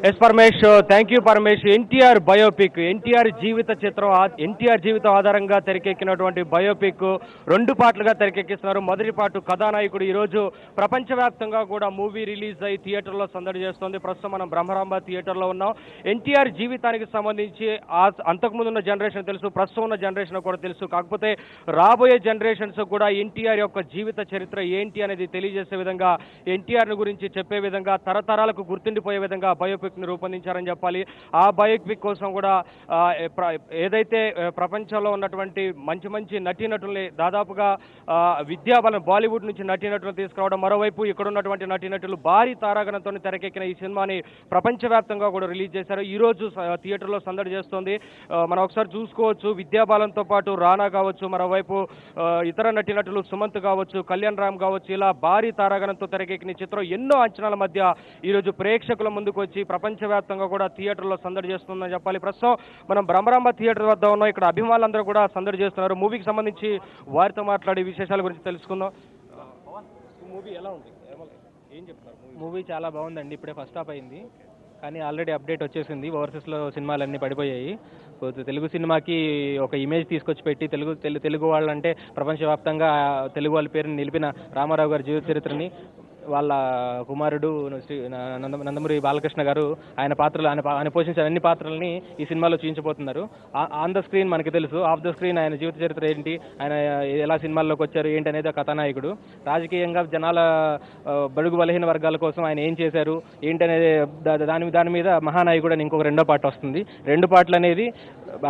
Yes Paramesh, thank you Paramesh. NTR biopic, NTR జీవిత చిత్రం, ఎన్టీఆర్ జీవితం ఆధారంగా తెరకెక్కినటువంటి బయోపిక్ రెండు పార్ట్లుగా తెరకెక్కిస్తున్నారు. మొదటి పార్ట్ కథానాయకుడు ఈరోజు ప్రపంచవ్యాప్తంగా కూడా మూవీ రిలీజ్ అయ్యి థియేటర్లో సందడి చేస్తోంది. ప్రస్తుతం మనం బ్రహ్మరాంబ థియేటర్లో ఉన్నాం. ఎన్టీఆర్ జీవితానికి సంబంధించి అంతకుముందు ఉన్న జనరేషన్ తెలుసు, ప్రస్తుతం ఉన్న జనరేషన్ కూడా తెలుసు. కాకపోతే రాబోయే జనరేషన్స్ కూడా ఎన్టీఆర్ యొక్క జీవిత చరిత్ర ఏంటి అనేది తెలియజేసే విధంగా, ఎన్టీఆర్ గురించి చెప్పే విధంగా, తరతరాలకు గుర్తుండిపోయే విధంగా బయోపిక్ ని రూపొందించారని చెప్పాలి. ఆ బయోపిక్ కోసం కూడా ఏదైతే ప్రపంచంలో ఉన్నటువంటి మంచి మంచి నటీనటుల్ని దాదాపుగా విద్యాబలం బాలీవుడ్ నుంచి నటీనటులను తీసుకురావడం, మరోవైపు ఇక్కడ ఉన్నటువంటి నటీనటులు భారీ తారాగణంతో తెరకెక్కిన ఈ సినిమాని ప్రపంచవ్యాప్తంగా కూడా రిలీజ్ చేశారు. ఈ రోజు థియేటర్లో సందడి చేస్తోంది. మనం ఒకసారి చూసుకోవచ్చు, విద్యాబాలంతో పాటు రానా కావచ్చు, మరోవైపు ఇతర నటీనటులు సుమంత్ కావచ్చు, కళ్యాణ్ రామ్ కావచ్చు, ఇలా భారీ తారాగణంతో తెరకెక్కిన చిత్రం ఎన్నో అంచనాల మధ్య ఈరోజు ప్రేక్షకుల ముందుకు వచ్చి ప్రపంచవ్యాప్తంగా కూడా థియేటర్లో సందడి చేస్తుందని చెప్పాలి. ప్రస్తుతం మనం బ్రహ్మరాంబ థియేటర్ వద్ద ఉన్నాం. ఇక్కడ అభిమానులందరూ కూడా సందడి చేస్తున్నారు. మూవీకి సంబంధించి వారితో మాట్లాడే విశేషాల గురించి తెలుసుకుందాం. మూవీ ఎలా ఉంది, ఏం చెప్తారు? మూవీ చాలా బాగుందండి. ఇప్పుడే ఫస్ట్ హాఫ్ అయింది, కానీ ఆల్రెడీ అప్డేట్ వచ్చేసింది. ఓవర్సీస్లో సినిమాలన్నీ పడిపోయాయి. తెలుగు సినిమాకి ఒక ఇమేజ్ తీసుకొచ్చి పెట్టి తెలుగు వాళ్ళంటే ప్రపంచవ్యాప్తంగా తెలుగు వాళ్ళ పేరుని నిలిపిన రామారావు గారి జీవిత చరిత్రని వాళ్ళ కుమారుడు నందమూరి బాలకృష్ణ గారు ఆయన పోషించిన అన్ని పాత్రల్ని ఈ సినిమాలో చూపించబోతున్నారు. ఆన్ ద స్క్రీన్ మనకి తెలుసు, ఆఫ్ ద స్క్రీన్ ఆయన జీవిత చరిత్ర ఏంటి, ఆయన ఎలా సినిమాల్లోకి వచ్చారు ఏంటి అనేది కథానాయకుడు. రాజకీయంగా జనాల బడుగు బలహీన వర్గాల కోసం ఆయన ఏం చేశారు ఏంటి అనేది దాని మీద మహానాయకుడు అని ఇంకొక రెండో పార్ట్ వస్తుంది. రెండు పార్ట్లు అనేది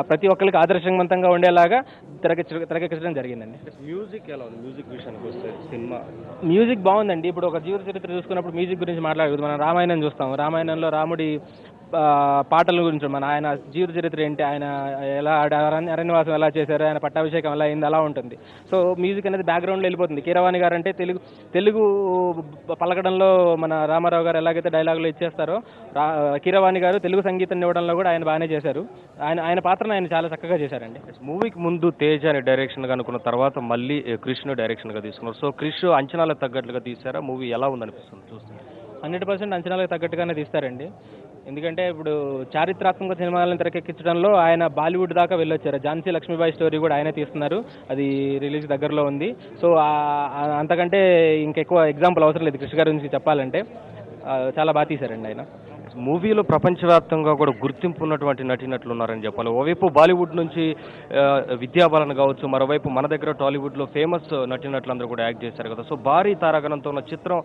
ప్రతి ఒక్కరికి ఆదర్శవంతంగా ఉండేలాగా తెరకెక్కడం జరిగిందండి. మ్యూజిక్ ఎలా ఉంది? మ్యూజిక్ విషయానికి వస్తే సినిమా మ్యూజిక్ బాగుందండి. ఇప్పుడు ఒక జీవిత చరిత్ర చూసుకున్నప్పుడు మ్యూజిక్ గురించి మాట్లాడకూడదు. మనం రామాయణం చూస్తాం, రామాయణంలో రాముడి పాటల గురించి ఆయన జీవిత చరిత్ర ఏంటి, ఆయన ఎలా అరణ్యవాసం ఎలా చేశారు, ఆయన పట్టాభిషేకం ఎలా అయింది, అలా ఉంటుంది. సో మ్యూజిక్ అనేది బ్యాక్గ్రౌండ్లో వెళ్ళిపోతుంది. కీరవాణి గారు అంటే తెలుగు పలకడంలో మన రామారావు గారు ఎలాగైతే డైలాగులు ఇచ్చేస్తారో, కీరవాణి గారు తెలుగు సంగీతం ఇవ్వడంలో కూడా ఆయన బాగానే చేశారు. ఆయన పాత్రను ఆయన చాలా చక్కగా చేశారండి. మూవీకి ముందు తేజ్ అనే డైరెక్షన్ గా అనుకున్న తర్వాత మళ్ళీ క్రిష్ డైరెక్షన్ గా తీసుకున్నారు. సో క్రిష్ అంచనాలకు తగ్గట్లుగా తీసారా? మూవీ ఎలా ఉందనిపిస్తుంది చూస్తుంది? 100% అంచనాలకు తగ్గట్టుగానే తీస్తారండి. ఎందుకంటే ఇప్పుడు చారిత్రాత్మక సినిమాలను తెరకెక్కించడంలో ఆయన బాలీవుడ్ దాకా వెళ్ళొచ్చారు. ఝాన్సీ లక్ష్మీబాయి స్టోరీ కూడా ఆయనే తీస్తున్నారు, అది రిలీజ్ దగ్గరలో ఉంది. సో అంతకంటే ఇంకెక్కువ ఎగ్జాంపుల్ అవసరం లేదు కృష్ణ గారి గురించి చెప్పాలంటే. చాలా బాగా తీశారండి ఆయన. మూవీలో ప్రపంచవ్యాప్తంగా కూడా గుర్తింపు ఉన్నటువంటి నటీనటులు ఉన్నారని చెప్పాలి. ఓవైపు బాలీవుడ్ నుంచి విద్యాబాలన్ కావచ్చు, మరోవైపు మన దగ్గర టాలీవుడ్లో ఫేమస్ నటీనటులందరూ కూడా యాక్ట్ చేశారు కదా. సో భారీ తారాగణంతో ఉన్న చిత్రం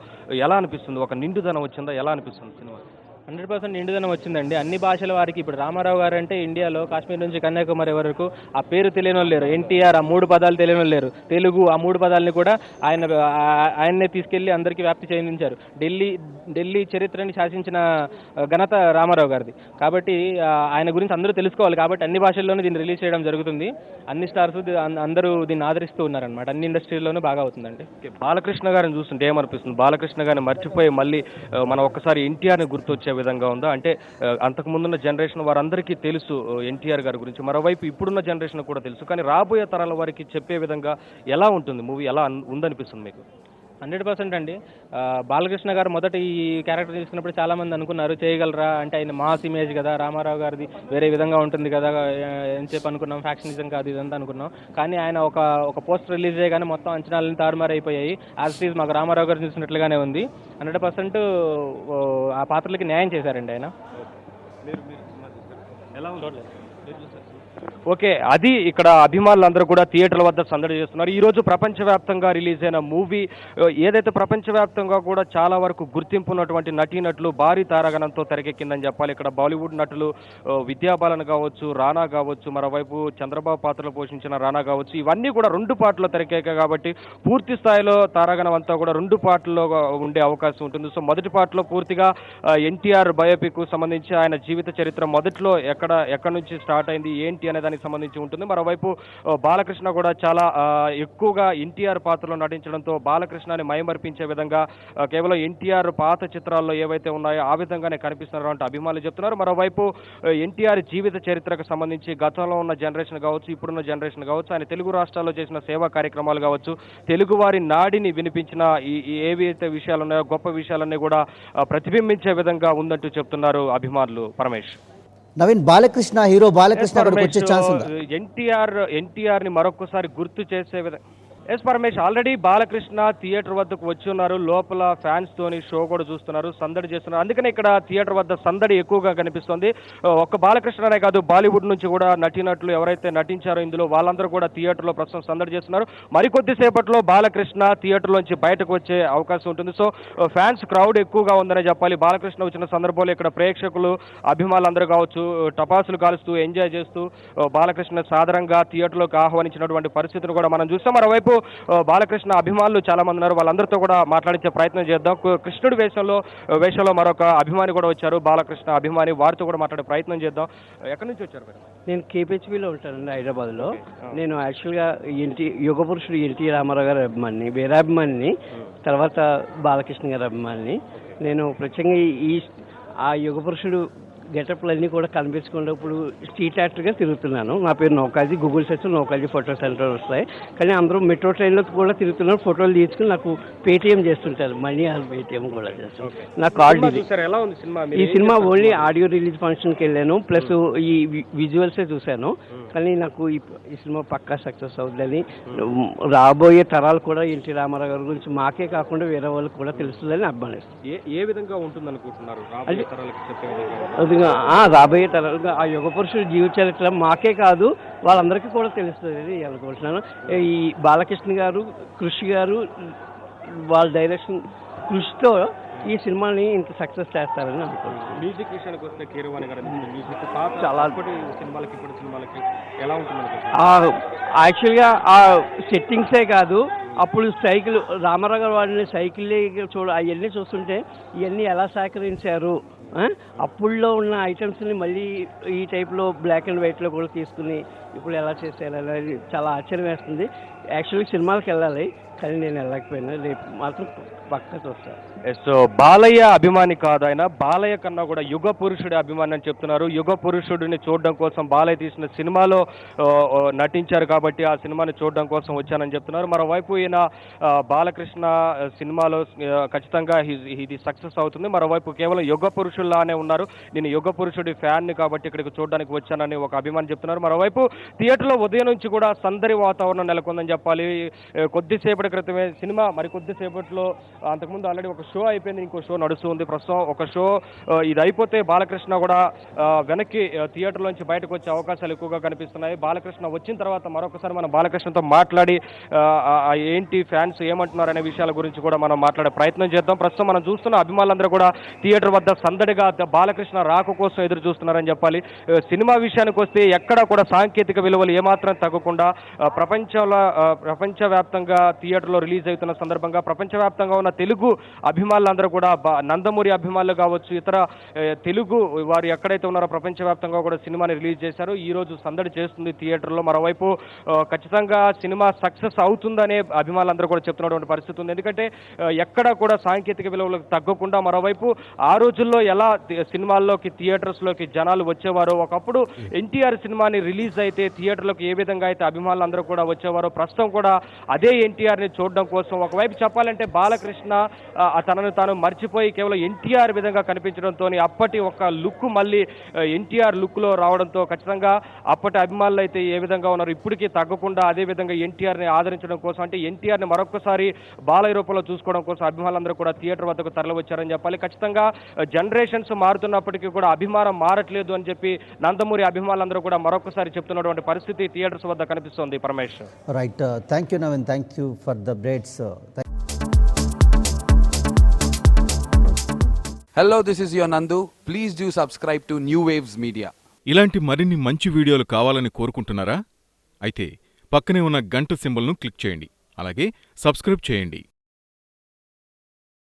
ఎలా అనిపిస్తుంది? ఒక నిండుదనం వచ్చిందా? ఎలా అనిపిస్తుంది సినిమా? 100% నిండుదనం వచ్చిందండి. అన్ని భాషల వారికి ఇప్పుడు రామారావు గారు అంటే ఇండియాలో కాశ్మీర్ నుంచి కన్యాకుమారి వరకు ఆ పేరు తెలియని వాళ్ళు లేరు. ఎన్టీఆర్ ఆ 3 పదాలు తెలియని వాళ్ళు లేరు. తెలుగు ఆ 3 పదాలని కూడా ఆయన్నే తీసుకెళ్లి అందరికీ వ్యాప్తి చెందించారు. ఢిల్లీ చరిత్రని శాసించిన ఘనత రామారావు గారిది. కాబట్టి ఆయన గురించి అందరూ తెలుసుకోవాలి. కాబట్టి అన్ని భాషల్లోనూ దీన్ని రిలీజ్ చేయడం జరుగుతుంది. అన్ని స్టార్స్ అందరూ దీన్ని ఆదరిస్తూ ఉన్నారనమాట. అన్ని ఇండస్ట్రీలోనూ బాగా అవుతుందండి. బాలకృష్ణ గారిని చూస్తుంటే ఏమనిపిస్తుంది? బాలకృష్ణ గారిని మర్చిపోయి మళ్ళీ మనం ఒక్కసారి ఎన్టీఆర్ని గుర్తొచ్చే విధంగా ఉందా? అంటే అంతకు ముందున్న జనరేషన్ వారందరికీ తెలుసు ఎన్టీఆర్ గారి గురించి, మరోవైపు ఇప్పుడున్న జనరేషన్ కూడా తెలుసు, కానీ రాబోయే తరాల వారికి చెప్పే విధంగా ఎలా ఉంటుంది మూవీ? ఎలా ఉందనిపిస్తుంది మీకు? 100% అండి. బాలకృష్ణ గారు మొదట ఈ క్యారెక్టర్ తీసుకున్నప్పుడు చాలా మంది అనుకున్నారు చేయగలరా అంటే, ఆయన మాస్ ఇమేజ్ కదా, రామారావు గారిది వేరే విధంగా ఉంటుంది కదా, ఎంతసేపు అనుకున్నాం ఫ్యాక్షనిజం కాదు ఇదంతా అనుకున్నాం. కానీ ఆయన ఒక పోస్టర్ రిలీజ్ చేయగానే మొత్తం అంచనాలను తారుమారైపోయాయి. యాజ్ ఇట్ ఈజ్ మాకు రామారావు గారు చూసినట్లుగానే ఉంది. 100% ఆ పాత్రలకి న్యాయం చేశారండి ఆయన. ఓకే, అది ఇక్కడ అభిమానులందరూ కూడా థియేటర్ల వద్ద సందడి చేస్తున్నారు. ఈరోజు ప్రపంచవ్యాప్తంగా రిలీజ్ అయిన మూవీ ఏదైతే ప్రపంచవ్యాప్తంగా కూడా చాలా వరకు గుర్తింపు ఉన్నటువంటి నటీనటులు భారీ తారాగణంతో తెరకెక్కిందని చెప్పాలి. ఇక్కడ బాలీవుడ్ నటులు విద్యాబాలన్ కావచ్చు, రానా కావచ్చు, మరోవైపు చంద్రబాబు పాత్రలు పోషించిన రానా కావచ్చు, ఇవన్నీ కూడా 2 పార్ట్లో తెరకెక్కాయి కాబట్టి పూర్తి స్థాయిలో తారాగణం అంతా కూడా 2 పార్ట్లో ఉండే అవకాశం ఉంటుంది. సో మొదటి పార్ట్లో పూర్తిగా ఎన్టీఆర్ బయోపిక్ సంబంధించి ఆయన జీవిత చరిత్ర మొదట్లో ఎక్కడి నుంచి స్టార్ట్ అయింది ఏంటి అనే దానికి సంబంధించి ఉంటుంది. మరోవైపు బాలకృష్ణ కూడా చాలా ఎక్కువగా ఎన్టీఆర్ పాత్రలో నటించడంతో బాలకృష్ణని మైమర్పించే విధంగా కేవలం ఎన్టీఆర్ పాత చిత్రాల్లో ఏవైతే ఉన్నాయో ఆ విధంగానే కనిపిస్తున్నారు అంటే అభిమానులు చెప్తున్నారు. మరోవైపు ఎన్టీఆర్ జీవిత చరిత్రకు సంబంధించి గతంలో ఉన్న జనరేషన్ కావచ్చు, ఇప్పుడున్న జనరేషన్ కావచ్చు, ఆయన తెలుగు రాష్ట్రాల్లో చేసిన సేవా కార్యక్రమాలు కావచ్చు, తెలుగు వారి నాడిని వినిపించిన ఏవైతే విషయాలు ఉన్నాయో గొప్ప విషయాలన్నీ కూడా ప్రతిబింబించే విధంగా ఉందంటూ చెప్తున్నారు అభిమానులు. పరమేష్, నవీన్, బాలకృష్ణ హీరో బాలకృష్ణ అక్కడికి వచ్చే ఛాన్స్ ఉందా? ఎన్టీఆర్ ని మరొకసారి గుర్తు చేసే విధంగా S Paramesh, already Balakrishna theatre వద్దకు వచ్చి ఉన్నారు. లోపల ఫ్యాన్స్ తోని షో కూడా చూస్తున్నారు, సందడి చేస్తున్నారు. అందుకనే ఇక్కడ థియేటర్ వద్ద సందడి ఎక్కువగా కనిపిస్తుంది. ఒక్క బాలకృష్ణనే కాదు, బాలీవుడ్ నుంచి కూడా నటీనటులు ఎవరైతే నటించారో ఇందులో వాళ్ళందరూ కూడా థియేటర్లో ప్రస్తుతం సందడి చేస్తున్నారు. మరికొద్ది సేపట్లో బాలకృష్ణ థియేటర్లోంచి బయటకు వచ్చే అవకాశం ఉంటుంది. సో ఫ్యాన్స్ క్రౌడ్ ఎక్కువగా ఉందనే చెప్పాలి. బాలకృష్ణ వచ్చిన సందర్భంలో ఇక్కడ ప్రేక్షకులు అభిమానులందరూ కావచ్చు టపాసులు కాలుస్తూ ఎంజాయ్ చేస్తూ బాలకృష్ణ సాధారణంగా థియేటర్లోకి ఆహ్వానించినటువంటి పరిస్థితిని కూడా మనం చూస్తాం. మరోవైపు బాలకృష్ణ అభిమానులు చాలా మంది ఉన్నారు, వాళ్ళందరితో కూడా మాట్లాడించే ప్రయత్నం చేద్దాం. కృష్ణుడి వేషంలో మరొక అభిమాని కూడా వచ్చారు, బాలకృష్ణ అభిమాని, వారితో కూడా మాట్లాడే ప్రయత్నం చేద్దాం. ఎక్కడి నుంచి వచ్చారు మేడం? నేను కేపీహెచ్బిలో ఉంటానండి, హైదరాబాద్లో. నేను యాక్చువల్గా యుగ పురుషుడు ఎన్టీ రామారావు గారి అభిమాని, వీరాభిమాని, తర్వాత బాలకృష్ణ గారి అభిమాని. నేను ప్రత్యేకంగా ఆ యుగ పురుషుడు గెటప్లన్నీ కూడా కనిపించకుండా ఇప్పుడు స్ట్రీట్ యాక్టర్గా తిరుగుతున్నాను. నా పేరు నౌకాజీ, గూగుల్ సెర్చ్ నౌకాజీ ఫోటో సెంటర్ వస్తాయి. కానీ అందరూ మెట్రో ట్రైన్లో కూడా తిరుగుతున్నారు, ఫోటోలు తీసుకుని నాకు పేటీఎం చేస్తుంటారు, మనీ ఆన్ పేటీఎం కూడా చేస్తాను. నా కార్డు ఇది. ఈ సినిమా ఓన్లీ ఆడియో రిలీజ్ ఫంక్షన్కి వెళ్ళాను, ప్లస్ ఈ విజువల్సే చూశాను. కానీ నాకు ఈ సినిమా పక్కా సక్సెస్ అవుతుందని, రాబోయే తరాలు కూడా ఎన్టీ రామారావు గారి గురించి మాకే కాకుండా వేరే వాళ్ళకి కూడా తెలుస్తుందని అభిమానిస్తాను. ఏ విధంగా ఉంటుంది అనుకుంటున్నారు? రాబోయే తరాలుగా ఆ యుగ పురుషుడు జీవిత చరిత్ర మాకే కాదు వాళ్ళందరికీ కూడా తెలుస్తుంది అనుకుంటున్నాను. ఈ బాలకృష్ణ గారు, కృషి గారు వాళ్ళ డైరెక్షన్ కృషితో ఈ సినిమాని ఇంత సక్సెస్ చేస్తారని అనుకుంటున్నాను. మ్యూజిక్ విషయానికి వస్తే కీరవాణి గారు మ్యూజిక్ చాలా సినిమాలకి ఇప్పుడు సినిమాలకి ఎలా ఉంటుంది? యాక్చువల్గా ఆ సెట్టింగ్సే కాదు, అప్పుడు సైకిల్ రామారావు గారు వాడిని సైకిల్ అవన్నీ చూస్తుంటే ఇవన్నీ ఎలా సేకరించారు, అప్పుల్లో ఉన్న ఐటమ్స్ని మళ్ళీ ఈ టైప్లో బ్లాక్ అండ్ వైట్లో కూడా తీసుకుని ఇప్పుడు ఎలా చేశారు అనేది చాలా ఆశ్చర్యం వేస్తుంది. యాక్చువల్గా సినిమాలకు వెళ్ళాలి, కానీ నేను వెళ్ళకపోయినా రేపు మాత్రం పక్కా చూస్తాను. సో బాలయ్య అభిమాని కాదు ఆయన, బాలయ్య కన్నా కూడా యుగ పురుషుడి అభిమాని అని చెప్తున్నారు. యుగ పురుషుడిని చూడడం కోసం బాలయ్య తీసిన సినిమాలో నటించారు కాబట్టి ఆ సినిమాని చూడడం కోసం వచ్చానని చెప్తున్నారు. మరోవైపు ఈయన బాలకృష్ణ సినిమాలో ఖచ్చితంగా ఇది సక్సెస్ అవుతుంది. మరోవైపు కేవలం యుగ పురుషుల్లానే ఉన్నారు, నేను యుగ పురుషుడి ఫ్యాన్ని కాబట్టి ఇక్కడికి చూడడానికి వచ్చానని ఒక అభిమాని చెప్తున్నారు. మరోవైపు థియేటర్లో ఉదయం నుంచి కూడా సందడి వాతావరణం నెలకొందని చెప్పాలి. కొద్దిసేపటి క్రితమే సినిమా, మరి కొద్దిసేపట్లో అంతకుముందు ఆల్రెడీ ఒక షో అయిపోయింది, ఇంకో షో నడుస్తుంది ప్రస్తుతం. ఒక షో ఇది అయిపోతే బాలకృష్ణ కూడా వెనక్కి థియేటర్లోంచి బయటకు వచ్చే అవకాశాలు ఎక్కువగా కనిపిస్తున్నాయి. బాలకృష్ణ వచ్చిన తర్వాత మరొకసారి మనం బాలకృష్ణతో మాట్లాడి ఏంటి ఫ్యాన్స్ ఏమంటున్నారు అనే విషయాల గురించి కూడా మనం మాట్లాడే ప్రయత్నం చేద్దాం. ప్రస్తుతం మనం చూస్తున్న అభిమానులందరూ కూడా థియేటర్ వద్ద సందడిగా బాలకృష్ణ రాక కోసం ఎదురు చూస్తున్నారని చెప్పాలి. సినిమా విషయానికి వస్తే ఎక్కడా కూడా సాంకేతిక విలువలు ఏమాత్రం తగ్గకుండా ప్రపంచవ్యాప్తంగా థియేటర్లో రిలీజ్ అవుతున్న సందర్భంగా ప్రపంచవ్యాప్తంగా ఉన్న తెలుగు అభిమానులందరూ కూడా నందమూరి అభిమానులు కావచ్చు, ఇతర తెలుగు వారు ఎక్కడైతే ఉన్నారో ప్రపంచవ్యాప్తంగా కూడా సినిమాని రిలీజ్ చేశారు. ఈ రోజు సందడి చేస్తుంది థియేటర్లో. మరోవైపు ఖచ్చితంగా సినిమా సక్సెస్ అవుతుందనే అభిమానులందరూ కూడా చెప్తున్నటువంటి పరిస్థితి ఉంది. ఎందుకంటే ఎక్కడా కూడా సాంకేతిక విలువలకు తగ్గకుండా, మరోవైపు ఆ రోజుల్లో ఎలా సినిమాల్లోకి థియేటర్స్లోకి జనాలు వచ్చేవారో, ఒకప్పుడు ఎన్టీఆర్ సినిమాని రిలీజ్ అయితే థియేటర్లోకి ఏ విధంగా అయితే అభిమానులందరూ కూడా వచ్చేవారో, ప్రస్తుతం కూడా అదే ఎన్టీఆర్ని చూడడం కోసం ఒకవైపు చెప్పాలంటే బాలకృష్ణ తనను తాను మర్చిపోయి కేవలం ఎన్టీఆర్ విధంగా కనిపించడంతో అప్పటి ఒక లుక్ మళ్ళీ ఎన్టీఆర్ లుక్లో రావడంతో ఖచ్చితంగా అప్పటి అభిమానులు అయితే ఏ విధంగా ఉన్నారు ఇప్పటికీ తగ్గకుండా అదే విధంగా ఎన్టీఆర్ని ఆదరించడం కోసం, అంటే ఎన్టీఆర్ని మరొకసారి బాలయ్య రూపంలో చూసుకోవడం కోసం అభిమానులందరూ కూడా థియేటర్ వద్దకు తరలి వచ్చారని చెప్పాలి. ఖచ్చితంగా జనరేషన్స్ మారుతున్నప్పటికీ కూడా అభిమానం మారట్లేదు అని చెప్పి నందమూరి అభిమానులందరూ కూడా మరొకసారి చెప్తున్నటువంటి పరిస్థితి థియేటర్స్ వద్ద కనిపిస్తోంది. Paramesh, right, thank you Naveen, thank you for the braids. Hello, this is your Nandu. Please do subscribe to New Waves Media. ఇలాంటి మరిన్ని మంచి వీడియోలు కావాలని కోరుకుంటున్నారా? అయితే పక్కనే ఉన్న గంట సింబల్ను క్లిక్ చేయండి. అలాగే సబ్స్క్రైబ్ చేయండి.